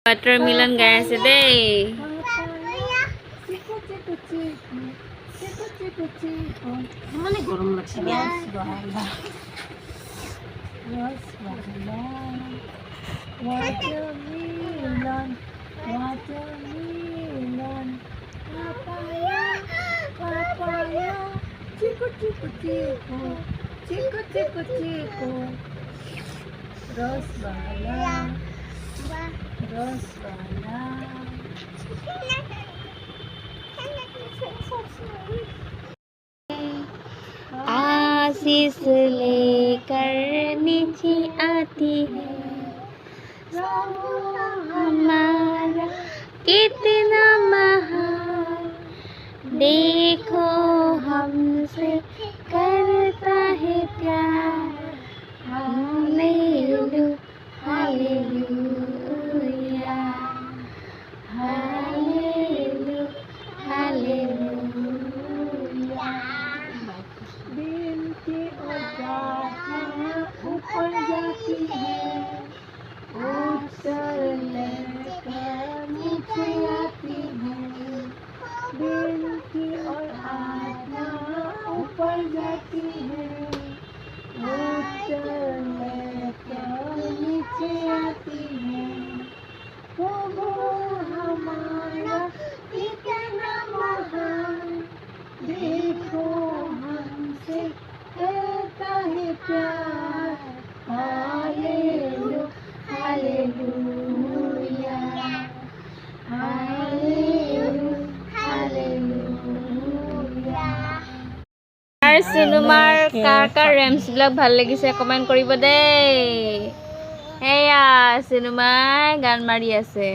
Watermelon গাই আছে দেই মানে গরম লাগছে watermelon, watermelon, papaya, papaya, chico, chico, chico, chico, chico, chico, rosbala, rosbala. आशीष लेकर नीचे आती है हमारा कितना महान देखो हमसे करता है प्यार हालेलुया हालेलुया हालेलुया हालेलुया दिन की उजाला ऊपर जाती है उतर लेकर नीचे आती है दिन की और आत्मा ऊपर जाती है उतर लेकर नीचे आती है प्रभु हमारा कितना महान देखो हमसे करता है प्यार हालेलुया हालेलुया हालेलुया हालेलुया আর সিনেমার কাৰ কাৰ ৰেমছ বিলাক ভাল লাগিছে কমেন্ট কৰিব দেই এয়া সিনেমাই গান মাৰি আছে